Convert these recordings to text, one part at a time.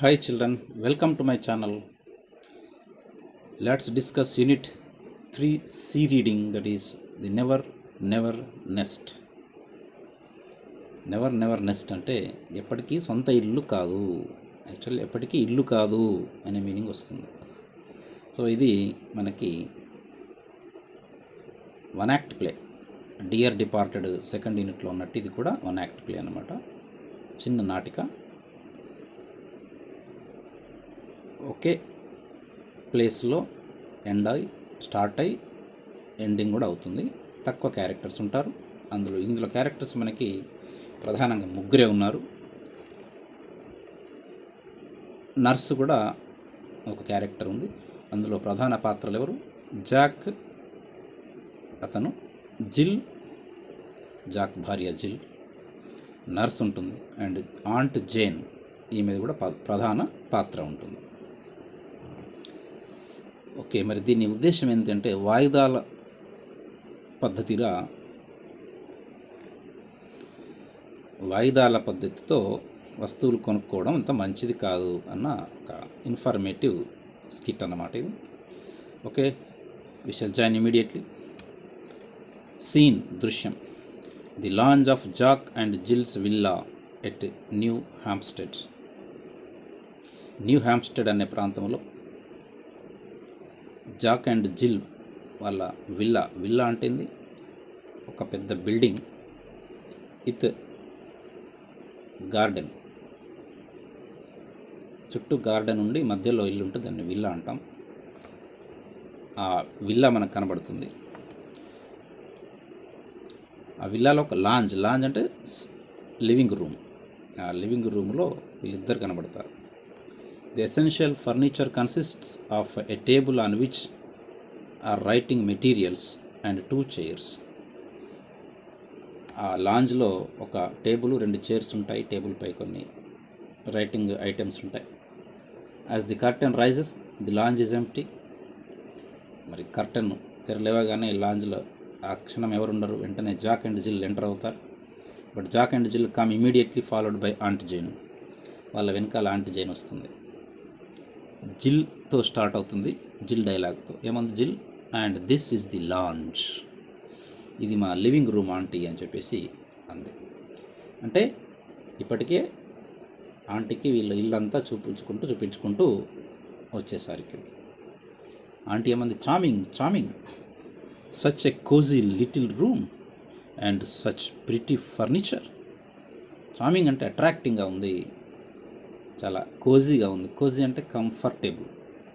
Hi children, welcome to my channel. Let's discuss unit 3 C reading, that is the never never nest. Never never nest అంటే ఎప్పటికీ సొంత ఇల్లు కాదు, actually ఎప్పటికీ ఇల్లు కాదు అనే మీనింగ్ వస్తుంది. సో ఇది మనకి one act play, dear departed second యూనిట్లో ఉన్నట్టు ఇది కూడా వన్ యాక్ట్ ప్లే అన్నమాట. చిన్న నాటిక, ఒకే ప్లేస్లో స్టార్ట్ అయ్యి ఎండింగ్ కూడా అవుతుంది. తక్కువ క్యారెక్టర్స్ ఉంటారు ఇందులో క్యారెక్టర్స్ మనకి ప్రధానంగా ముగ్గురే ఉన్నారు. నర్సు కూడా ఒక క్యారెక్టర్ ఉంది. అందులో ప్రధాన పాత్రలు ఎవరు? జాక్, అతను జిల్, జాక్ భార్య జిల్, నర్స్ ఉంటుంది, అండ్ ఆంట్ జేన్, ఈమెది కూడా ప్రధాన పాత్ర ఉంటుంది. ఓకే, మరి దీని ఉద్దేశం ఏంటంటే వాయిదాల పద్ధతితో వస్తువులు కొనుక్కోవడం అంత మంచిది కాదు అన్న ఒక ఇన్ఫర్మేటివ్ స్కిట్ అన్నమాట ఇది. Okay, we shall join immediately. Scene, దృశ్యం: the lounge of Jack and Jill's villa at New Hampstead. New Hampstead అనే ప్రాంతంలో జాక్ అండ్ జిల్ వాళ్ళ విల్లా అంటే ఒక పెద్ద బిల్డింగ్ విత్ గార్డెన్, చుట్టూ గార్డెన్ ఉండి మధ్యలో ఇల్లు ఉంటుంది, దాన్ని విల్లా అంటాం. ఆ విల్లా మనకు కనబడుతుంది. ఆ విల్లాలో ఒక లాంజ్ అంటే లివింగ్ రూమ్. ఆ లివింగ్ రూమ్లో వీళ్ళిద్దరు కనబడతారు. The essential furniture consists of a table on which are writing materials and 2 chairs. ఆ లాంజ్లో ఒక టేబుల్, 2 చైర్స్ ఉంటాయి. టేబుల్ పై కొన్ని రైటింగ్ ఐటమ్స్ ఉంటాయి. As the curtain rises the lounge is empty. మరి కర్టెన్ తెరలేవగానే లాంజ్లో ఆ క్షణం ఎవరు ఉండరు, వెంటనే జాక్ అండ్ జిల్ ఎంటర్ అవుతారు. But Jack and Jill come immediately followed by aunt Jane. వాళ్ళ వెనకాల ఆంట్ జైన్ వస్తుంది. జిల్తో స్టార్ట్ అవుతుంది, జిల్ డైలాగ్తో. ఏమంది జిల్? And this is the lounge. ఇది మా లివింగ్ రూమ్ ఆంటీ అని చెప్పేసి అంది. అంటే ఇప్పటికే ఆంటీకి వీళ్ళ ఇల్లంతా చూపించుకుంటూ వచ్చేసారు ఇక్కడికి. ఆంటీ ఏమంది? Charming, such a cosy little room and such pretty furniture. Charming అంటే అట్రాక్టింగ్గా ఉంది, చాలా కోజీగా ఉంది. కోజీ అంటే కంఫర్టబుల్,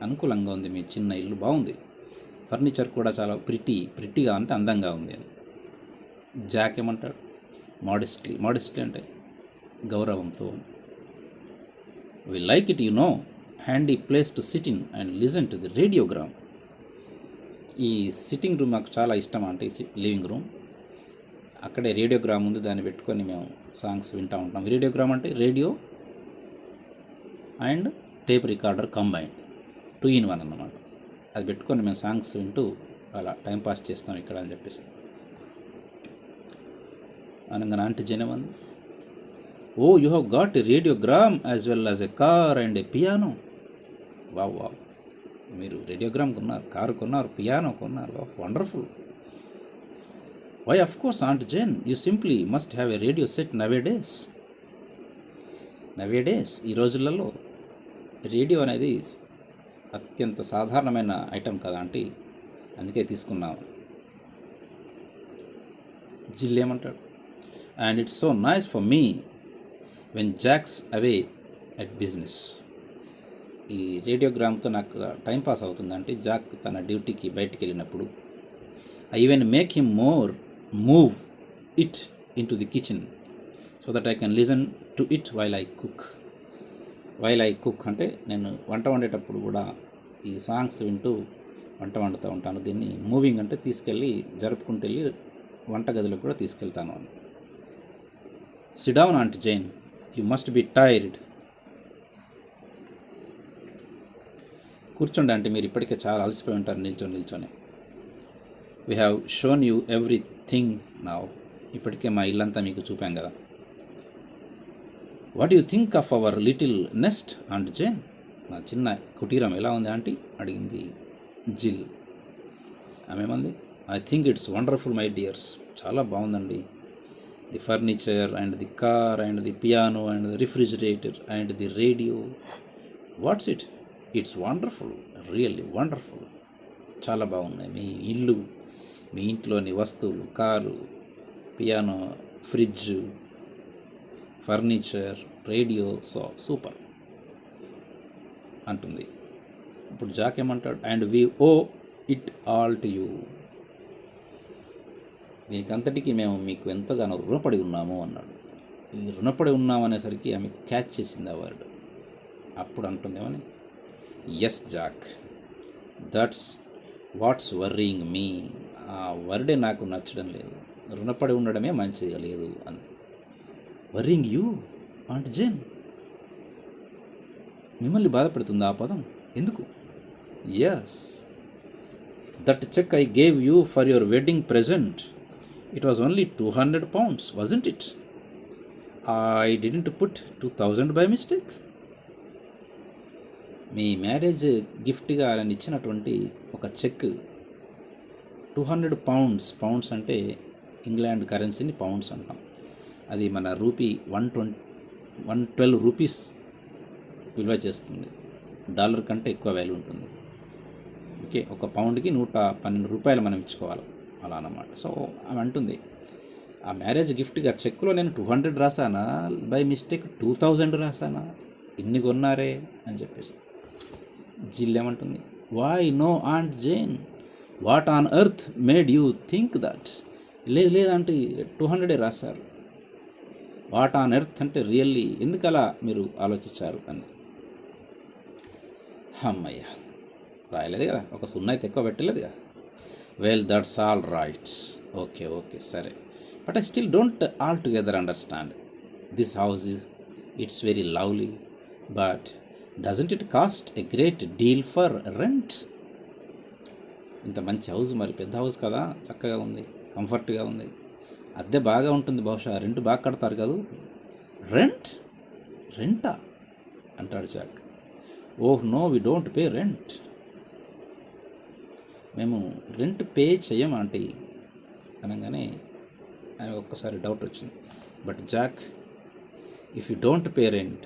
అనుకూలంగా ఉంది. మీ చిన్న ఇల్లు బాగుంది. ఫర్నిచర్ కూడా చాలా ప్రిటీగా అంటే అందంగా ఉంది అని. జాక్ ఏమంటాడు? మోడెస్ట్లీ అంటే గౌరవంతో. We like it, handy place to sit in and listen to the radiogram. ఈ సిట్టింగ్ రూమ్ నాకు చాలా ఇష్టం అంటే, లివింగ్ రూమ్. అక్కడే రేడియోగ్రామ్ ఉంది, దాన్ని పెట్టుకొని మేము సాంగ్స్ వింటూ ఉంటాం. రేడియోగ్రామ్ అంటే radio and tape recorder combine, 2 in 1 అన్నమాట. అది పెట్టుకొని మేము సాంగ్స్ వింటూ అలా టైంపాస్ చేస్తాం ఇక్కడ అని చెప్పేసి అనగానే ఆంటీ జనమంది, oh you have got a radiogram as well as a car and a piano. Wow, మీరు రేడియోగ్రామ్ కొన్నారు, కారు కొన్నారు, పియానో కొన్నారు, wonderful. Why of course Aunt Jane, you simply must have a radio set nowadays. ఈ రోజులలో radio అనేది అత్యంత సాధారణమైన item కదా ఆంటీ, అందుకే తీసుకున్నాము. జిల్ ఏమంటాడు? And it's so nice for me when Jack's away at business. ఈ రేడియోగ్రామ్తో నాకు టైంపాస్ అవుతుందంటే జాక్ తన డ్యూటీకి బయటికి వెళ్ళినప్పుడు. I even make him move it in to the kitchen so that I can listen to it while I cook అంటే నేను వంట వండేటప్పుడు కూడా ఈ సాంగ్స్ వింటూ వంట వండుతూ ఉంటాను. దీన్ని మూవింగ్ అంటే తీసుకెళ్ళి జరుపుకుంటూ వెళ్ళి వంటగదిలో కూడా తీసుకెళ్తాను అని. Sit down aunty Jane, you must be tired. కూర్చోండి అంటే మీరు ఇప్పటికే చాలా అలసిపోయి ఉంటారు నిల్చొని. We have shown you everything now. ఇప్పటికే మా ఇల్లంతా మీకు చూపాం కదా. What you think of our little nest Aunt Jane? నా చిన్న కుటీరం ఎలా ఉంది ఆంటీ అడిగింది జిల్. ఆమెమంది, I think it's wonderful my dears. చాలా బాగుందండి. The furniture and the car and the piano and the refrigerator and the radio. What's it? It's wonderful, really wonderful. చాలా బాగున్నాయి మీ ఇల్లు, మీ ఇంట్లోని వస్తువులు, car, piano, fridge, furniture, radio, super అంటుంది. ఇప్పుడు జాక్ ఏమంటాడు? And we owe it all to you. దీనికంతటికీ మేము మీకు ఎంతగానో రుణపడి ఉన్నాము అన్నాడు. ఈ రుణపడి ఉన్నామనేసరికి ఆమె క్యాచ్ చేసింది ఆ వర్డ్. అప్పుడు అంటుందేమని, yes Jack, that's what's worrying me. ఆ వర్డే నాకు నచ్చడం లేదు, రుణపడి ఉండడమే మంచిగా లేదు అని. Worrying you aunt Jane? మిమ్మల్ని బాధపడుతుంది ఆ పదం? ఎందుకు? Yes, that cheque I gave you for your wedding present, it was only 200 pounds, wasn't it? I didn't put 2000 by mistake. Me marriage గిఫ్ట్గా ఆయన ఇచ్చినటువంటి ఒక చెక్ 200 pounds. పౌండ్స్ అంటే ఇంగ్లాండ్ కరెన్సీని పౌండ్స్ అంటాం. అది మన రూపీ 112 రూపీస్ విలువ చేస్తుంది. డాలర్ కంటే ఎక్కువ వాల్యూ ఉంటుంది. ఓకే, ఒక పౌండ్కి 112 రూపాయలు మనం ఇచ్చుకోవాలి అలా అన్నమాట. సో ఆమె అంటుంది, ఆ మ్యారేజ్ గిఫ్ట్గా చెక్లో నేను 200 రాసానా, బై మిస్టేక్ 2000 రాసానా, ఇన్ని కొన్నారే అని చెప్పేసి. జిల్ ఏమంటుంది? Why no aunt Jane, what on earth made you think that? లేదంటే 200 రాశారు. వాట్ ఆన్ ఎర్త్ అంటే రియల్లీ ఎందుకు అలా మీరు ఆలోచించారు అని. అమ్మయ్య, రాయలేదు కదా, ఒక 0 అయితే ఎక్కువ పెట్టలేదు కదా. Well, that's all right. Okay సరే, but I still don't altogether understand this house. It's very lovely, but doesn't it cost a great deal for rent? ఇంత మంచి హౌస్, మరి పెద్ద హౌస్ కదా, చక్కగా ఉంది, కంఫర్ట్గా ఉంది, అద్దె బాగా ఉంటుంది, బహుశా రెంట్ బాగా కడతారు కదా. రెంటా అంటాడు Jack. Oh no, we don't pay rent. మేము రెంట్ పే చెయ్యం ఆంటీ అనగానే ఆమె ఒక్కసారి డౌట్ వచ్చింది. But Jack, if you don't pay rent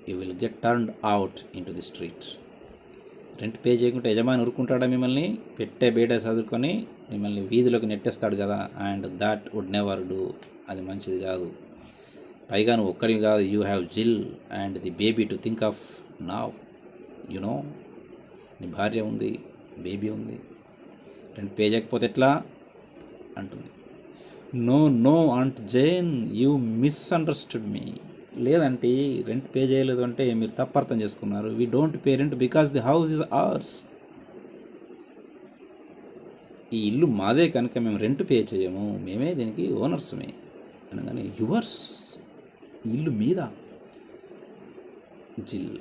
you will get turned out into the street. Rent pay చేయకుంటే యజమాని ఊరుకుంటాడా? మిమ్మల్ని పెట్టే బేడ చదువుకొని మిమ్మల్ని వీధిలోకి నెట్టేస్తాడు కదా. And that would never do. అది మంచిది కాదు. పైగా నువ్వు ఒక్కరివి కాదు, you have Jill and the baby to think of now. You know, నీ భార్య ఉంది, బేబీ ఉంది, రెంట్ పే చేయకపోతే ఎట్లా అంటుంది. No aunt Jane, you misunderstood me. లేదంటే రెంట్ పే చేయలేదు అంటే మీరు తప్పు అర్థం చేసుకున్నారు. We don't pay rent because the house is ours. ఈ ఇల్లు మాదే కనుక మేము రెంట్ పే చేయము, మేమే దీనికి ఓనర్స్మే అనగానే, యువర్స్, ఇల్లు మీద. Jill,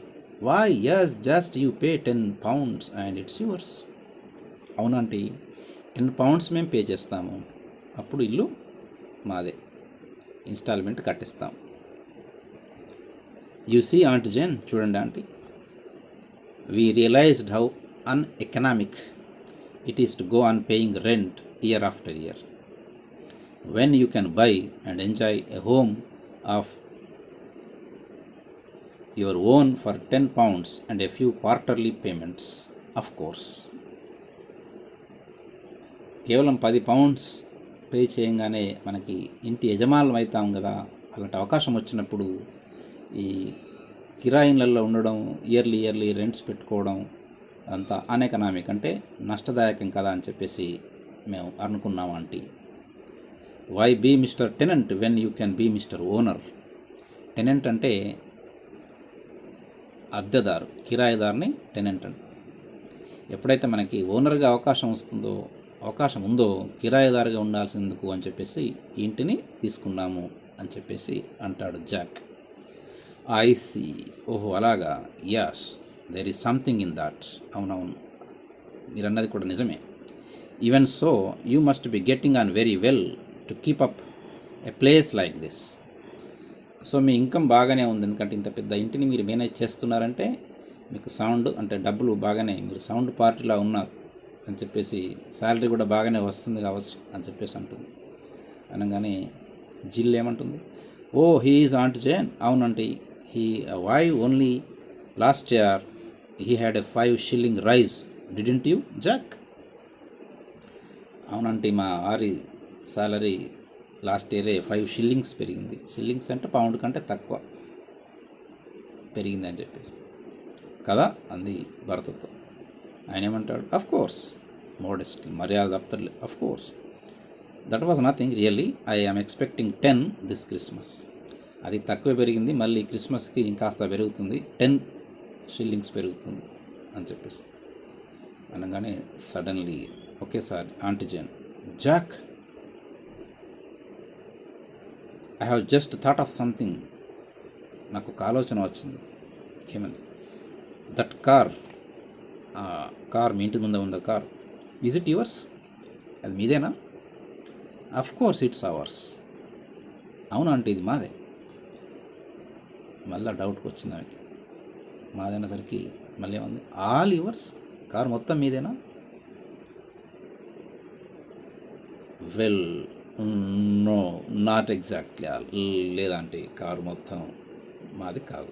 why yes, just you pay 10 pounds and it's yours. అవునంటే 10 pounds మేము పే చేస్తాము, అప్పుడు ఇల్లు మాదే, ఇన్స్టాల్మెంట్ కట్టిస్తాం. యూ సీ ఆంట్ జేన్, చూడండి aunty, we realised how uneconomic it is to go on paying rent year after year when you can buy and enjoy a home of your own for 10 pounds and a few quarterly payments. Of course, కేవలం 10 pounds pay చేయంగానే మనకి ఇంటి యజమానులం అవుతాం కదా. అలాంటి అవకాశం వచ్చినప్పుడు ఈ కిరాయిలలో ఉండడం, ఇయర్లీ రెంట్స్ పెట్టుకోవడం అంతా అన్ఎకనామిక్, అంటే నష్టదాయకం కదా అని చెప్పేసి మేము అనుకున్నాం auntie. Why be mister tenant when you can be mister owner. Tenant అంటే అద్దెదారు, కిరాయిదారుని టెనెంట్ అంట. ఎప్పుడైతే మనకి ఓనర్గా అవకాశం ఉందో కిరాయిదారుగా ఉండాల్సిందుకు అని చెప్పేసి ఇంటిని తీసుకున్నాము అని చెప్పేసి అంటాడు జాక్. ఐ సీ, ఓహో అలాగా, yes, there is something in that. అవునవును, మీరు అన్నది కూడా నిజమే. Even so you must be getting on very well to keep up a place like this. So మీ ఇన్కమ్ బాగానే ఉంది, ఎందుకంటే ఇంత పెద్ద ఇంటిని మీరు మేనేజ్ చేస్తున్నారంటే మీకు సౌండ్ అంటే డబ్బులు బాగానే, మీరు సౌండ్ పార్టీలా ఉన్నారు అని చెప్పేసి, శాలరీ కూడా బాగానే వస్తుంది కావచ్చు అని చెప్పేసి అంటుంది. అనగానే జిల్ ఏమంటుంది, oh he is aunt Jane, అవునంటే he why only last year he had a 5 shilling raise didn't you Jack. అవునంటే మా వారి సాలరీ లాస్ట్ ఇయరే 5 shillings పెరిగింది. షిల్లింగ్స్ అంటే పౌండ్ కంటే తక్కువ పెరిగింది అని చెప్పేసి కదా అంది భరతతో. ఆయన ఏమంటాడు, అఫ్ కోర్స్, మోడెస్ట్ మర్యాద తప్పలే, of course that was nothing really, I am expecting 10 this Christmas. అది తక్కువ పెరిగింది, మళ్ళీ క్రిస్మస్కి ఇంకాస్త పెరుగుతుంది, 10 shillings పెరుగుతుంది అని చెప్పేసి అనగానే సడన్లీ ఒకేసారి auntie Jane, Jack I have just thought of something, నాకు ఒక ఆలోచన వచ్చింది. ఏమంది, దట్ కార్, కార్ మీ ఇంటి ముందే ఉందా కార్, ఈజ్ ఇట్ యువర్స్, అది మీదేనా, అఫ్ కోర్స్ ఇట్స్ అవర్స్, అవునా అంటే ఇది మాదే. మళ్ళీ డౌట్కి వచ్చింది ఆమెకి, మాదైనసరికి మళ్ళీ ఏమంది, ఆల్ యువర్స్, కార్ మొత్తం మీదేనా, well no not exactly all, లేదంటే కారు మొత్తం మాది కాదు.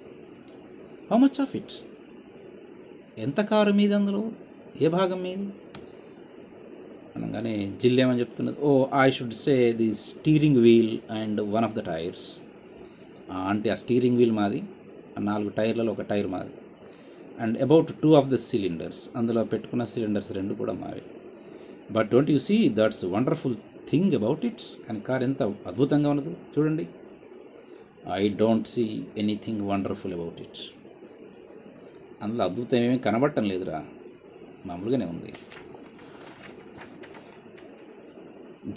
హౌ మచ్ ఆఫ్ ఇట్, ఎంత కారు మీది, అందులో ఏ భాగం మీది అనగానే జిల్ ఏమని చెప్తున్నది, oh I should say the steering wheel and one of the tyres. అంటే ఆ స్టీరింగ్ వీల్ మాది, 4 టైర్లలో ఒక టైర్ మాది, and about 2 of the cylinders, అందులో పెట్టుకున్న సిలిండర్స్ 2 కూడా మావి. But don't you see that's wonderful thing about it, కానీ కార్ ఎంత అద్భుతంగా ఉన్నది చూడండి. I don't see anything wonderful about it, అందులో అద్భుతం ఏమీ కనబడటం లేదురా, మామూలుగానే ఉంది.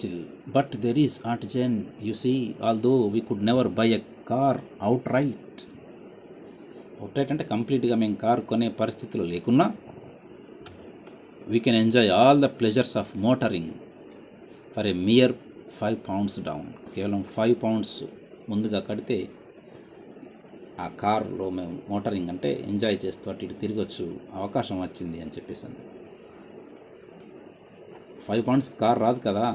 Jill, but there is aunt Jane, you see although we could never buy a car outright. Outright అంటే కంప్లీట్గా మేము కారు కొనే పరిస్థితిలో లేకున్నా, we can enjoy all the pleasures of motoring for a mere 5 pounds down. కేవలం 5 pounds ముందుగా కడితే ఆ కారులో మేము మోటరింగ్ అంటే ఎంజాయ్ చేస్తూ అటు ఇటు తిరగచ్చు అవకాశం వచ్చింది అని చెప్పేసాను. 5 pounds కార్ రాదు కదా,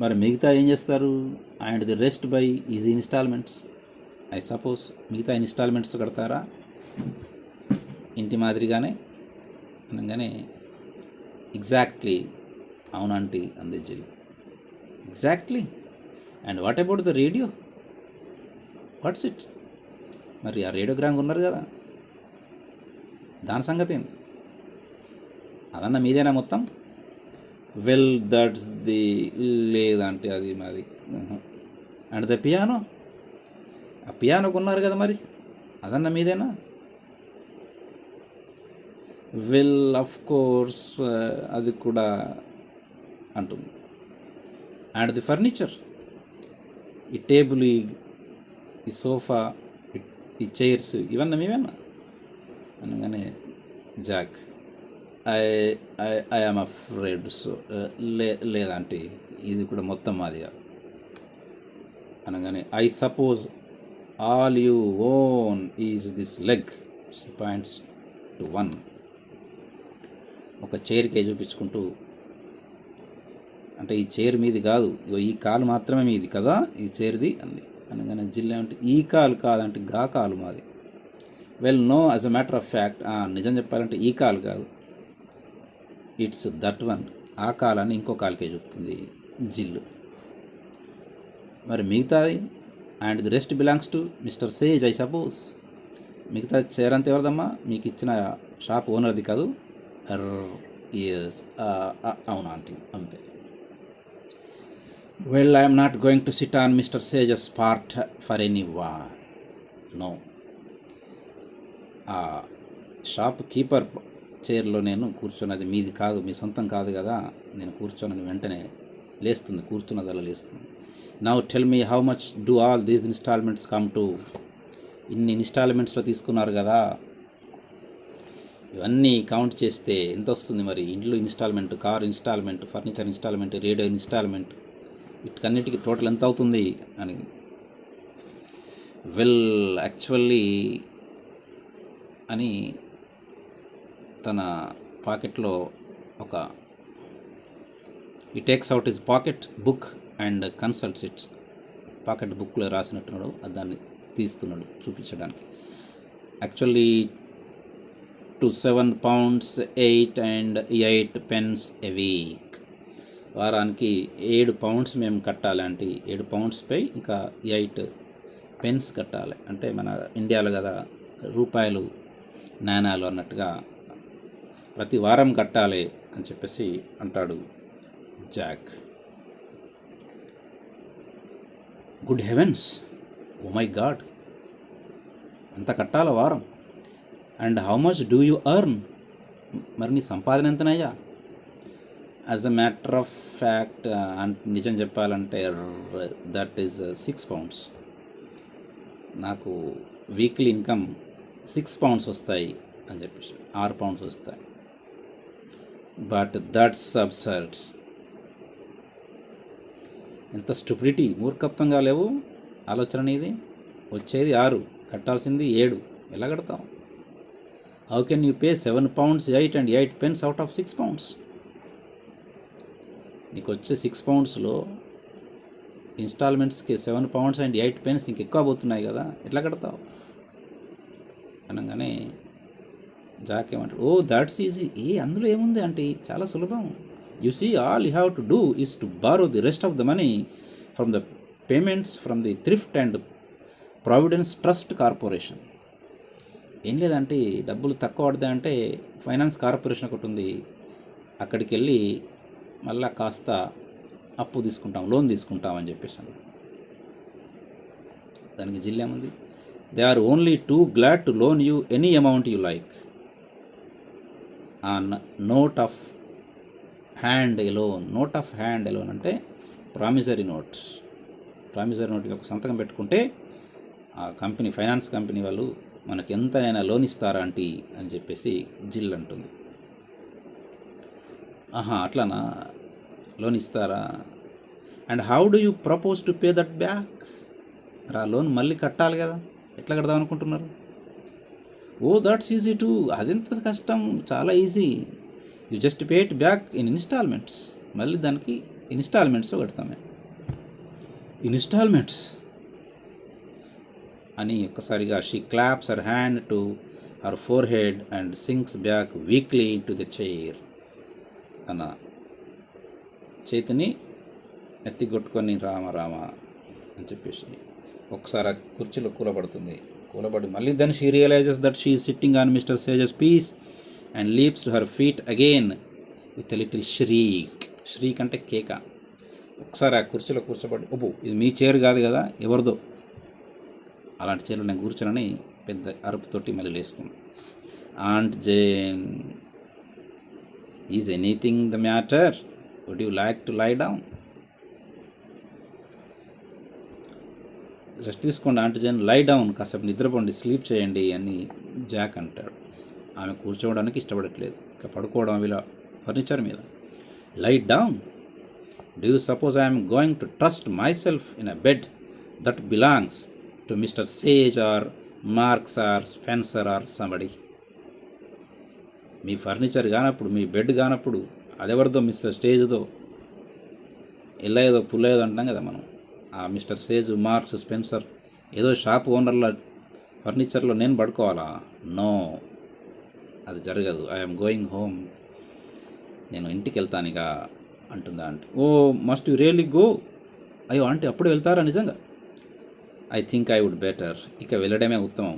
మరి మిగతా ఏం చేస్తారు, and the rest by easy instalments, I suppose మిగతా ఇన్స్టాల్మెంట్స్ కడతారా ఇంటి మాదిరిగానే అనగానే, ఎగ్జాక్ట్లీ అవునంటీ అంది జిల్, exactly, and what about the radio, what's it, మరి ఆ రేడియోగ్రామ్ ఉన్నారు కదా దాని సంగతి ఏంది, అదన్నా మీదేనా మొత్తం, వెల్ దట్స్ ది, లేదంటే అది మాది, అండ్ ద పియానో, ఆ పియానోకు ఉన్నారు కదా మరి అదన్నా మీదేనా, వెల్ ఆఫ్ కోర్స్ అది కూడా అంటుంది, అండ్ ది ఫర్నిచర్, ఈ టేబుల్, ఈ సోఫా, ఈ చైర్స్ ఇవన్నీ మీవేనా అనగానే Jack, I I am afraid, so లేదంటే ఇది కూడా మొత్తం మాది అనగానే, I suppose all you own is this leg, she points to 1, ఒక చైర్కే చూపించుకుంటూ, అంటే ఈ చైర్ మీది కాదు, ఈ కాలు మాత్రమే మీది కదా ఈ చైర్ది అంది. అనగానే జిల్లా అంటే ఈ కాలు కాదంటే గా కాలు మాది, well no as a matter of fact, నిజం చెప్పాలంటే ఈ కాలు కాదు, ఇట్స్ దట్ వన్, ఆ కాలాన్ని ఇంకో కాలుకే చూపుతుంది జిల్లు. మరి మిగతాది, and the rest belongs to mister Sage I suppose, మిగతా చైర్ అంతా ఎవరిదమ్మా, మీకు ఇచ్చిన షాప్ ఓనర్ది కాదు, ఎస్ అవునా ఆంటీ అంతే. Well I'm not going to sit on mister Sage's part for any one, no, ఆ షాప్ కీపర్ చైర్లో నేను కూర్చున్నది మీది కాదు, మీ సొంతం కాదు కదా, నేను కూర్చొని వెంటనే లేస్తుంది, కూర్చున్నదల్లా లేస్తుంది. Now tell me how much do all these instalments come to, ఇన్ని ఇన్స్టాల్మెంట్స్లో తీసుకున్నారు కదా, ఇవన్నీ కౌంట్ చేస్తే ఎంత వస్తుంది మరి, ఇంట్లో instalment, car instalment, furniture instalment, radio instalment, వీటికన్నిటికీ టోటల్ ఎంత అవుతుంది అని. వెల్ యాక్చువల్లీ అని తన పాకెట్లో ఒక ఈ takes out his pocket book and consults it. Pocket బుక్లో రాసినట్టున్నాడు, దాన్ని తీస్తున్నాడు చూపించడానికి. Actually to 7 pounds 8 pence a week. వారానికి 7 pounds మేము కట్టాలి అంటే 7 poundsపై ఇంకా 8 pence కట్టాలి. అంటే మన ఇండియాలో కదా రూపాయలు నాణాలు అన్నట్టుగా ప్రతి వారం కట్టాలి అని చెప్పేసి అంటాడు Jack. Good heavens, oh my God, అంత కట్టాల వారం. And how much do you earn, మరి నీ సంపాదన ఎంతనయ్యా? As a matter of fact నిజం చెప్పాలంటే దట్ ఈజ్ 6 pounds. నాకు వీక్లీ ఇన్కమ్ 6 pounds వస్తాయి అని చెప్పేసి, 6 pounds వస్తాయి. But that's absurd. ఎంత స్టూపిడిటీ, మూర్ఖత్వంగా లేవు ఆలోచన నీది. వచ్చేది 6, కట్టాల్సింది 7, ఎలా కడతావు? How can you pay 7 pounds 8 pence out of 6 pounds? నీకు వచ్చే 6 poundsలో ఇన్స్టాల్మెంట్స్కి 7 pounds 8 pence ఇంకెక్కువ పోతున్నాయి కదా, ఎట్లా కడతావు అనగానే జాక్ ఏమంటాడు, ఓ దాట్స్ ఈజీ. అందులో ఏముంది అంటే చాలా సులభం. You see all you have to do is to borrow the rest of the money from the payments from the Thrift and Providence Trust Corporation. ఏం లేదంటే డబ్బులు తక్కువ పడతాయి అంటే ఫైనాన్స్ కార్పొరేషన్ ఒకటి ఉంది, అక్కడికి వెళ్ళి మళ్ళా కాస్త అప్పు తీసుకుంటాం, లోన్ తీసుకుంటాం అని చెప్పేసాను. దానికి జిల్లేముంది, they are only too glad to loan you any amount you like on note of hand alone. Note of hand alone అంటే ప్రామిసరీ నోట్. ప్రామిసరీ నోట్కి ఒక సంతకం పెట్టుకుంటే ఆ కంపెనీ, ఫైనాన్స్ కంపెనీ వాళ్ళు మనకు ఎంతైనా లోన్ ఇస్తారా ఆంటీ అని చెప్పేసి జిల్ అంటుంది. అట్లానా, లోన్ ఇస్తారా? And how do you propose to pay that back? ఆ లోన్ మళ్ళీ కట్టాలి కదా, ఎట్లా కడదాం అనుకుంటున్నారు? ఓ దట్స్ ఈజీ టు, అదెంత కష్టం, చాలా easy. You just pay it back in instalments. మళ్ళీ దానికి ఇన్స్టాల్మెంట్స్ కడతామే. ఇన్స్టాల్మెంట్స్ అని ఒక్కసారిగా she claps her hand to her forehead and sinks back weakly to the chair. తన చేతిని ఎత్తిగొట్టుకొని రామ రామ అని చెప్పేసి ఒకసారి కుర్చీలో కూలబడి మళ్ళీ then she realises that she is sitting on mister Sage's piece and leaps to her feet again with a little shriek. Shriek అంటే కేక. ఒకసారి ఆ కుర్చీలో కూర్చోబడి, ఇది మీ చైర్ కాదు కదా, ఎవరిదో, అలాంటి చైర్లో నేను కూర్చోనని పెద్ద అరుపుతోటి మళ్ళీ లేస్తుంది. Aunt Jane, is anything the matter? Would you like to lie down? Rest తీసుకోండి ఆంట్ జేన్, లై డౌన్, కాసేపు నిద్రపోండి, స్లీప్ చేయండి అని జాక్ అంటాడు. ఆమె కూర్చోవడానికి ఇష్టపడట్లేదు, ఇక పడుకోవడం వీళ్ళ ఫర్నిచర్ మీద. Lie down? Do you suppose I'm going to trust myself in a bed that belongs to mister Sage or Marks or Spencer or somebody? మీ ఫర్నిచర్ కానప్పుడు, మీ బెడ్ కానప్పుడు అదెవరిదో, మిస్టర్ స్టేజ్దో, ఎల్లయ్యదో పుల్లయ్యదో అంటాం కదా మనం. ఆ మిస్టర్ సేజ్, మార్క్స్, స్పెన్సర్ ఏదో shop ఓనర్ల ఫర్నిచర్లో నేను పడుకోవాలా? నో, అది జరగదు. ఐఎమ్ గోయింగ్ హోమ్, నేను ఇంటికి వెళ్తాను ఇక అంటుందా అంటే. Oh must you really go? అయ్యో అంటే అప్పుడు వెళ్తారా నిజంగా? I think I would better, ఇక వెళ్ళడమే ఉత్తమం.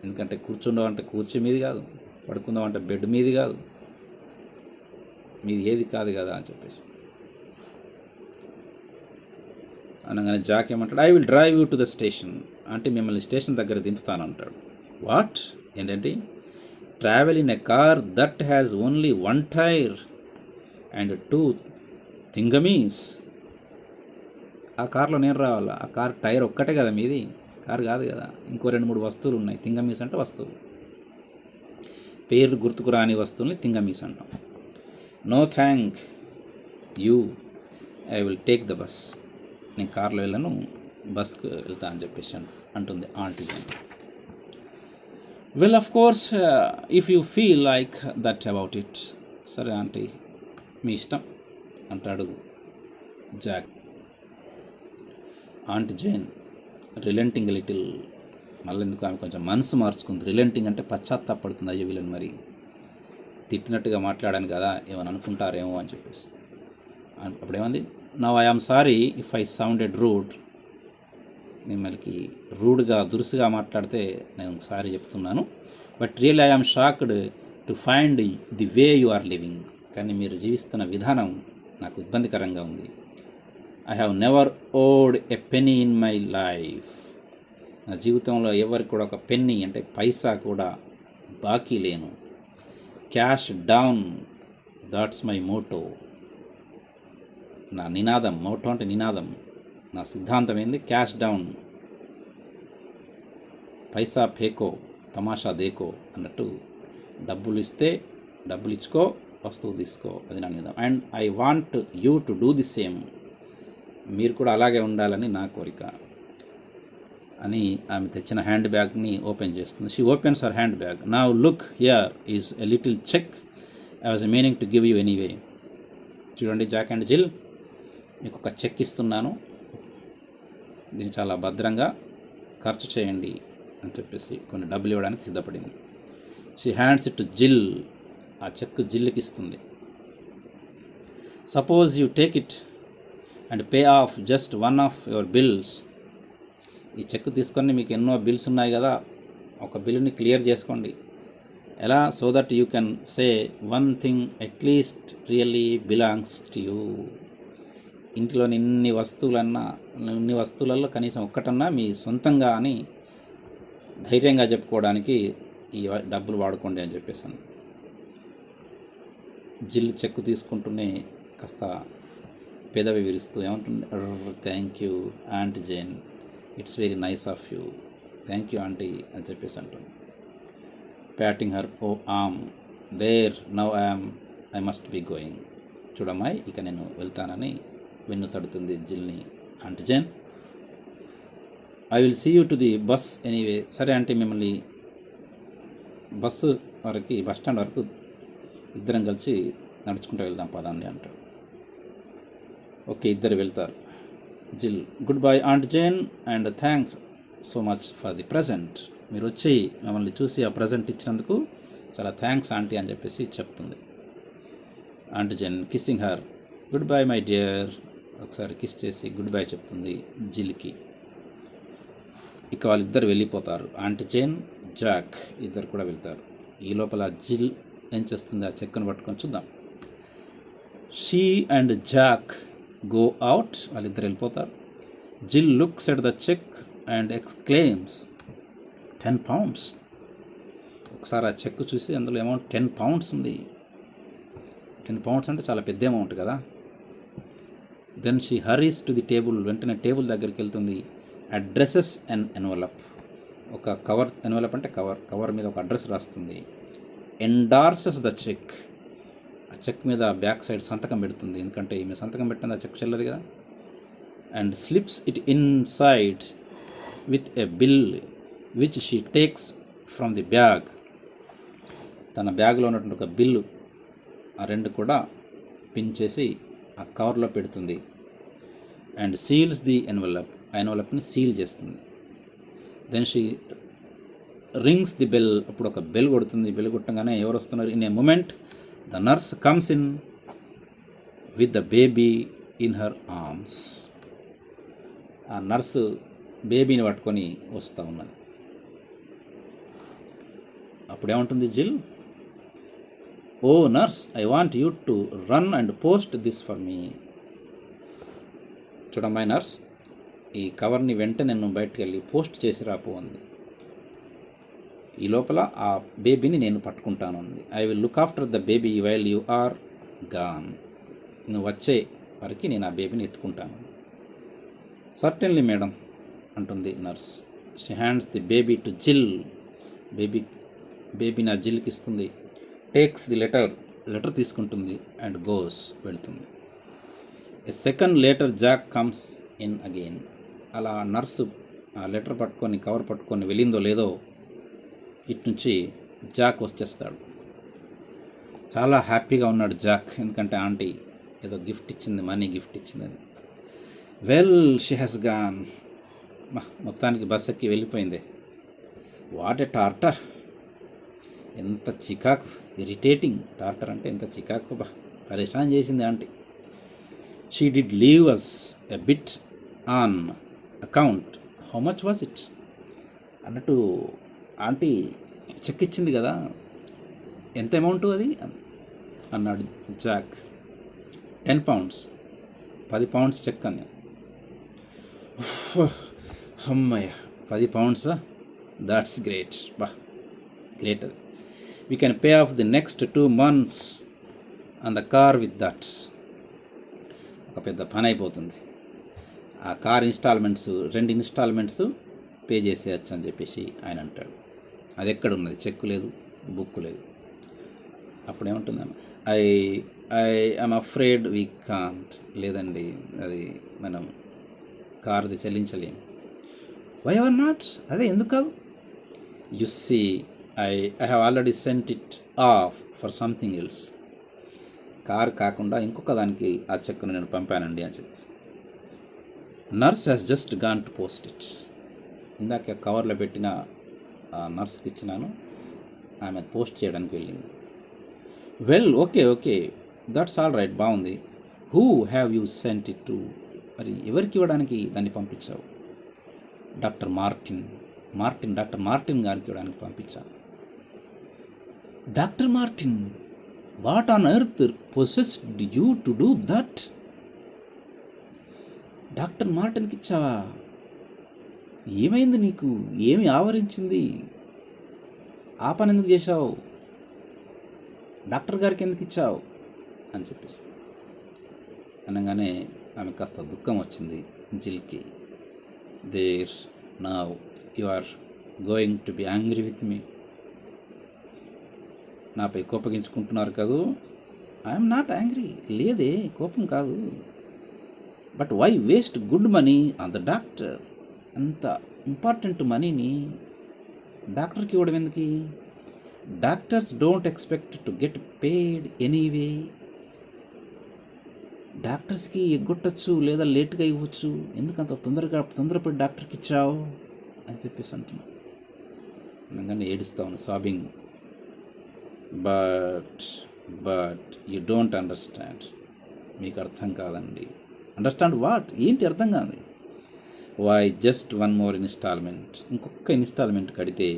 ఎందుకంటే కూర్చుండవు అంటే కూర్చో మీది కాదు, పడుకుందాం అంటే బెడ్ మీది కాదు, మీది ఏది కాదు కదా అని చెప్పేసి అనగానే జాక్ ఏమంటాడు, I will drive you to the station, అంటే మిమ్మల్ని స్టేషన్ దగ్గర దింపుతాను అంటాడు. వాట్? ఏంటంటే travel in a car that has only 1 tyre and 2 thingamies. ఆ కార్లో నేను రావాలా? ఆ కార్ టైర్ ఒక్కటే కదా మీది, కారు కాదు కదా, ఇంకో 2-3 వస్తువులు ఉన్నాయి. థింగమీస్ అంటే వస్తువులు, పేర్లు గుర్తుకు రాని వస్తువుల్ని థింగమీస్ అంటాం. No thank you, I will take the bus. నేను కార్లో వెళ్ళను, బస్కి వెళ్తా అని చెప్పేసి అంటుంది auntie Jane. Well, of course, if you feel like that about it, సరే ఆంటీ మీ ఇష్టం అంటాడు Jack. Auntie Jane relenting little, మళ్ళీ ఎందుకు ఆమె కొంచెం మనసు మార్చుకుంది. రిలెంటింగ్ అంటే పశ్చాత్తాపడుతుంది, అయ్యో వీళ్ళని మరి తిట్టినట్టుగా మాట్లాడాను కదా ఏమని అనుకుంటారేమో అని చెప్పేసి. అప్పుడేమంది, now I am sorry if I sounded rude, మిమ్మల్ని రూడ్గా దురుసుగా మాట్లాడితే నేను సారీ చెప్తున్నాను. But really I am shocked to find the way you are living, కానీ మీరు జీవిస్తున్న విధానం నాకు ఇబ్బందికరంగా ఉంది. I have never owed a penny in my life, నా జీవితంలో ఎవరికి కూడా ఒక పెన్నీ అంటే పైసా కూడా బాకీ లేను. Cash down, that's my Moto, నా నినాదం. మోటో అంటే నినాదం, నా సిద్ధాంతం ఏంది? క్యాష్ డౌన్, పైసా ఫేకో తమాషా దేకో అన్నట్టు, డబ్బులు ఇస్తే డబ్బులు ఇచ్చుకో, వస్తువు తీసుకో, అది నా నినాదం. And I want you to do the same, మీరు కూడా అలాగే ఉండాలని నా కోరిక అని ఆమె తెచ్చిన హ్యాండ్ బ్యాగ్ని ఓపెన్ చేస్తుంది. She opens her handbag. Now look here is a little cheque I was meaning to give you anyway. చూడండి జాక్ అండ్ జిల్, మీకు ఒక చెక్ ఇస్తున్నాను, దీన్ని చాలా భద్రంగా ఖర్చు చేయండి అని చెప్పేసి కొన్ని డబ్బులు ఇవ్వడానికి సిద్ధపడింది. షీ హ్యాండ్స్ ఇట్ టు జిల్, ఆ చెక్ జిల్కి ఇస్తుంది. Suppose you take it and pay of just one of your bills, ఈ చెక్ తీసుకొని మీకు ఎన్నో బిల్స్ ఉన్నాయి కదా, ఒక బిల్లుని క్లియర్ చేసుకోండి. ఎలా? So that you can say one thing at least really belongs to you. ఇంట్లోని ఇన్ని వస్తువులలో కనీసం ఒక్కటన్నా మీ సొంతంగా అని ధైర్యంగా చెప్పుకోవడానికి ఈ డబ్బులు వాడుకోండి అని చెప్పేసాను. జిల్ చెక్కు తీసుకుంటూనే కాస్త పెదవి విరుస్తూ ఏమంటుంది, thank you aunty Jane, it's very nice of you, thank you aunty అని చెప్పేసి అంటుంది. Patting her on arm, there now I must be going, చూడమ్మాయి ఇక నేను వెళ్తానని వెన్ను తడుతుంది జిల్ని aunty Jane. I will see you to the bus anyway, సరే అంటే మిమ్మల్ని బస్ స్టాండ్ వరకు ఇద్దరం కలిసి నడుచుకుంటూ వెళ్దాం పదండి అంటాడు. ఓకే, ఇద్దరు వెళ్తారు. జిల్, good bye aunty Jain and thanks so much for the present, మీరు వచ్చి మిమ్మల్ని చూసి ఆ ప్రజెంట్ ఇచ్చినందుకు చాలా థ్యాంక్స్ ఆంటీ అని చెప్పేసి చెప్తుంది. Aunty Jain kissing her, good bye my dear, ఒకసారి కిస్ చేసి గుడ్ బై చెప్తుంది జిల్కి. ఇక వాళ్ళిద్దరు వెళ్ళిపోతారు. ఆంటీ జైన్, జాక్ ఇద్దరు కూడా వెళ్తారు. ఈ లోపల జిల్ ఏం చేస్తుంది, ఆ చెక్కును పట్టుకొని చూద్దాం. She and Jack go out, వాళ్ళిద్దరు వెళ్ళిపోతారు. Jill looks at the cheque and exclaims 10 pounds. ఒకసారి ఆ చెక్ చూసి అందులో అమౌంట్ 10 pounds ఉంది. 10 pounds అంటే చాలా పెద్ద అమౌంట్ కదా. Then she hurries to the table, వెంటనే టేబుల్ దగ్గరికి వెళ్తుంది. అడ్రసెస్ అండ్ ఎన్వలప్, ఒక కవర్, ఎన్వలప్ అంటే కవర్ మీద ఒక అడ్రస్ రాస్తుంది. ఎండార్సెస్ ద చెక్, ఆ చెక్ మీద బ్యాక్ సైడ్ సంతకం పెడుతుంది, ఎందుకంటే ఈమె సంతకం పెట్టింది ఆ చెక్ చెల్లదు కదా. And slips it inside with a bill which she takes from the bag, తన బ్యాగ్లో ఉన్నటువంటి ఒక బిల్లు ఆ రెండు కూడా పిన్ చేసి ఆ కవర్లో పెడుతుంది. అండ్ సీల్స్ ది ఎన్వలప్, ఆ ఎన్వలప్ని సీల్ చేస్తుంది. Then she rings the bell, అప్పుడు ఒక బెల్ కొడుతుంది. బెల్ కొట్టగానే ఎవరు వస్తున్నారు? In a moment the nurse comes in with the baby in her arms, ఆ నర్సు బేబీని పట్టుకొని వస్తూ ఉన్నది. అప్పుడేమంటుంది Jill, oh nurse, I want you to run and post this for me. చూడమ్మాయి నర్స్, ఈ కవర్ని వెంటనే నేను బయటకు వెళ్ళి పోస్ట్ చేసి రాపు అంది. ఈ లోపల ఆ బేబీని నేను పట్టుకుంటాను అంది. I will look after the baby while you are gone, నువ్వు వచ్చే వరకు నేను ఆ బేబీని ఎత్తుకుంటాను. సర్టెన్లీ మేడం అంటుంది nurse. She hands the baby to Jill, baby నా జిల్కి ఇస్తుంది. టేక్స్ ది లెటర్ తీసుకుంటుంది అండ్ గోస్, వెళుతుంది. A second later Jack comes in again. అలా నర్సు ఆ లెటర్ పట్టుకొని కవర్ పట్టుకొని వెళ్ళిందో లేదో ఇటు నుంచి జాక్ వచ్చేస్తాడు. చాలా హ్యాపీగా ఉన్నాడు జాక్, ఎందుకంటే ఆంటీ ఏదో గిఫ్ట్ ఇచ్చింది, మనీ గిఫ్ట్ ఇచ్చిందని. Well she has gone. మొత్తానికి బస్ ఎక్కి వెళ్ళిపోయింది. వాట్ ఎ టార్టర్, ఎంత చికాకు, ఇరిటేటింగ్. టార్టర్ అంటే ఎంత చికాకు, పరేషాన్ చేసింది auntie. She did leave us a bit on account. How much was it అన్నట్టు ఆంటీ చెక్ ఇచ్చింది కదా, ఎంత అమౌంట్ అది అన్నాడు జాక్. 10 pounds, 10 pounds చెక్ అని. అమ్మయ్య, 10 pounds, దాట్స్ గ్రేట్. గ్రేట్. అది we can pay of the next 2 months on the car with that. ఒక పెద్ద పని అయిపోతుంది. ఆ కార్ ఇన్స్టాల్మెంట్స్ 2 ఇన్స్టాల్మెంట్స్ పే చేసేయచ్చు అని చెప్పేసి ఆయన అంటాడు. అది ఎక్కడున్నది, చెక్కు లేదు, బుక్ లేదు. అప్పుడు ఏమంటుందమ్మా, ఐఎమ్ అఫ్రేడ్ వీ కాంట్. లేదండి, అది మనం కార్ది చెల్లించలేము. వై ఎవర్ నాట్, అదే ఎందుకు కాదు. You see I have already sent it off for something else. Car కాకుండా ఇంకొక దానికి ఆ చెక్కును నేను పంపానండి అని చెప్పి. Nurse has just gone to post it. ఇందాక కవర్లో పెట్టిన నర్స్కి ఇచ్చినాను, ఆమె పోస్ట్ చేయడానికి వెళ్ళింది. Well, okay, that's all right, బాగుంది. Who have you sent it to. మరి ఎవరికి ఇవ్వడానికి దాన్ని పంపించావు? డాక్టర్ మార్టిన్ గారికి ఇవ్వడానికి పంపించాను. Doctor Martin, what on earth possessed you to do that? Doctor మార్టిన్కి ఇచ్చావా? ఏమైంది నీకు? ఏమి ఆవరించింది? ఆ పని ఎందుకు చేశావు? డాక్టర్ గారికి ఎందుకు ఇచ్చావు అని చెప్పేసి అనగానే ఆమె కాస్త దుఃఖం వచ్చింది జిల్కి. There now you are going to be angry with me. నాపై కోపగించుకుంటున్నారు కదూ. I'm not angry. లేదే, కోపం కాదు. But why waste good money on the doctor? అంత ఇంపార్టెంట్ మనీని డాక్టర్కి ఇవ్వడం ఎందుకు? Doctors don't expect to get paid anyway. డాక్టర్స్కి ఎగ్గొట్టచ్చు లేదా లేట్గా ఇవ్వచ్చు, ఎందుకంత తొందరపడి డాక్టర్కి ఇచ్చావు అని చెప్పేసి అంటున్నా. అనగానే ఏడుస్తా ఉన్నా, sobbing. But you don't understand. మీకు అర్థం కాదండి. Understand what? ఏంటి అర్థం కాదు? వై జస్ట్ 1 more ఇన్స్టాల్మెంట్, ఇంకొక ఇన్స్టాల్మెంట్ కడితే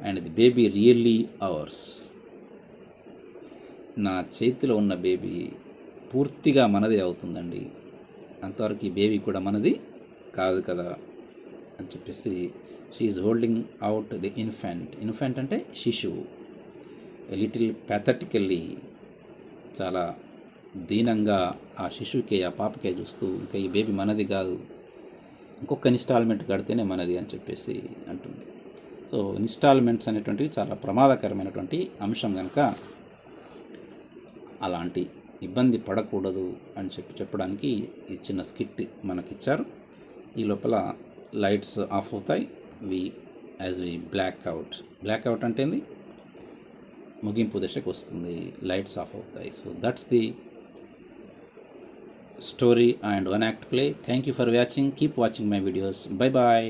and the baby really hours. నా చేతిలో ఉన్న బేబీ పూర్తిగా మనదే అవుతుందండి. అంతవరకు ఈ బేబీ కూడా మనది కాదు కదా అని చెప్పేసి she holding out the infant అంటే శిశువు. లిటిల్ ప్యాథటికల్లీ, చాలా దీనంగా ఆ శిశువుకే, ఆ పాపకే చూస్తూ, ఇంకా ఈ బేబీ మనది కాదు, ఇంకొక ఇన్స్టాల్మెంట్ కడితేనే మనది అని చెప్పేసి అంటుంది. సో ఇన్స్టాల్మెంట్స్ అనేటువంటివి చాలా ప్రమాదకరమైనటువంటి అంశం కనుక అలాంటి ఇబ్బంది పడకూడదు అని చెప్పడానికి ఈ చిన్న స్కిట్ మనకిచ్చారు. ఈ లోపల లైట్స్ ఆఫ్ అవుతాయి. యాజ్ వి బ్లాక్అవుట్ అంటే ఏంది, ముగింపు దశకు వస్తుంది, లైట్స్ ఆఫ్ అవుతాయి. So that's the story and 1 act play. Thank you for watching. Keep watching my videos. Bye bye.